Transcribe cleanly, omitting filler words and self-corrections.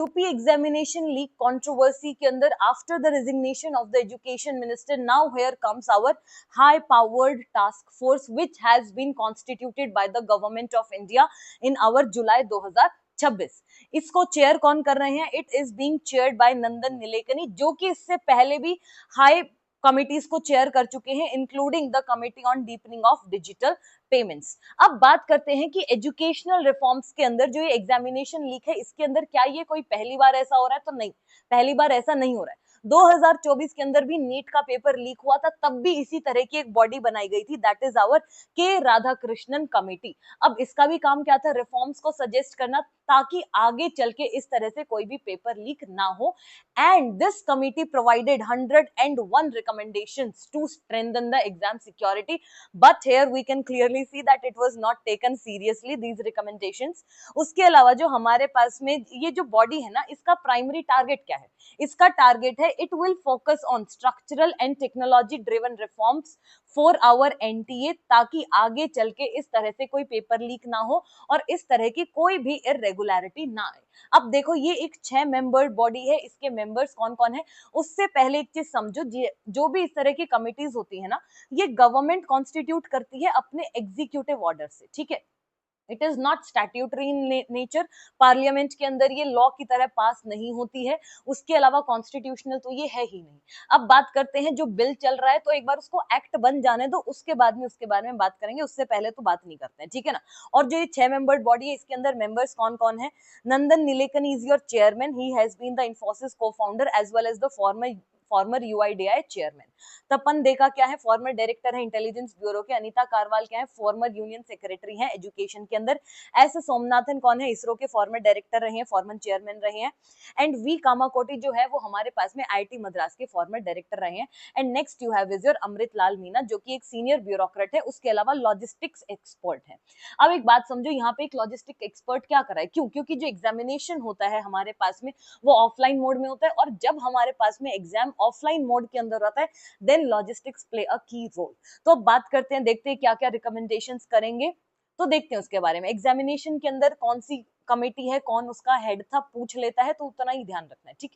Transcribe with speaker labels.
Speaker 1: UP examination leak controversy के अंदर after the resignation of the education minister now here comes our high powered task force which has been constituted by the government of India in our July 2026। इसको chair कौन कर रहे हैं? It is being chaired by Nandan Nilekani, जो कि इससे पहले भी हाई कमिटीज को चेयर कर चुके हैं, including the committee on deepening of digital payments. अब बात करते हैं कि एजुकेशनल रिफॉर्म्स के अंदर जो ये एग्जामिनेशन लीक है, इसके अंदर क्या ये कोई पहली बार ऐसा हो रहा है? तो नहीं, पहली बार ऐसा नहीं हो रहा है। 2024 के अंदर भी नीट का पेपर लीक हुआ था, तब भी इसी तरह की एक बॉडी बनाई गई थी, दैट इज आवर के राधाकृष्णन कमेटी। अब इसका भी काम क्या था? रिफॉर्म्स को सजेस्ट करना, ताकि आगे चल के इस तरह से कोई भी पेपर लीक ना हो। And this committee provided 101 recommendations to strengthen the exam security, but here we can clearly see that it was not taken seriously, these recommendations। उसके अलावा जो हमारे पास में ये जो बॉडी है ना, इसका प्राइमरी टारगेट क्या है? इसका टारगेट है, it will focus on structural and technology driven reforms for our NTA, ताकि आगे चल के इस तरह से कोई पेपर लीक ना हो और इस तरह की कोई भी इरेगुलरिटी ना आए। अब देखो, ये एक 6 मेंबर्ड बॉडी है, इसके मेंबर्स कौन कौन है? उससे पहले एक चीज समझो, जो भी इस तरह की कमिटीज होती है ना, ये गवर्नमेंट कॉन्स्टिट्यूट करती है अपने एग्जीक्यूटिव ऑर्डर से, ठीक है। It is not statutory in nature, parliament के अंदर ये लॉ की तरह पास नहीं होती है, उसके अलावा कॉन्स्टिट्यूशनल तो ये है ही नहीं। अब बात करते हैं, जो बिल चल रहा है, तो एक बार उसको एक्ट बन जाने दो, उसके बाद में उसके बारे में बात करेंगे, उससे पहले तो बात नहीं करते हैं, ठीक है ना। और जो ये 6 मेंबर्ड बॉडी है, इसके अंदर मेंबर्स कौन कौन है? Nandan Nilekani is your chairman, he has been the Infosys को founder as well as the former UIDAI chairman. Tapan Deka क्या है? फॉर्मर डायरेक्टर है इंटेलिजेंस ब्यूरो के। अनीता कारवाल क्या है? फॉर्मर यूनियन सेक्रेटरी है एजुकेशन के अंदर। एस सोमनाथन कौन है? इसरो के फॉर्मर डायरेक्टर रहे हैं, फॉर्मर चेयरमैन रहे हैं। एंड वी कामाकोटी जो है वो हमारे पास में आईआईटी मद्रास के फॉर्मर डायरेक्टर रहे हैं। And next you have is your Amrit Lal Meena, जो कि एक सीनियर ब्यूरोक्रेट है, उसके अलावा लॉजिस्टिक्स एक्सपर्ट है। अब एक बात समझो, यहाँ पे एक लॉजिस्टिक एक्सपर्ट क्या कर रहा है? क्यों? क्योंकि जो एग्जामिनेशन होता है हमारे पास में, वो ऑफलाइन मोड में होता है, और जब हमारे पास में एग्जाम ऑफलाइन मोड के अंदर होता है, देन लॉजिस्टिक्स प्ले अ की रोल। तो अब बात करते हैं, देखते हैं क्या क्या रिकमेंडेशंस करेंगे, तो देखते हैं उसके बारे में। एग्जामिनेशन के अंदर कौन सी कमेटी है, कौन उसका हेड था, पूछ लेता है, तो उतना ही ध्यान रखना है, ठीक है।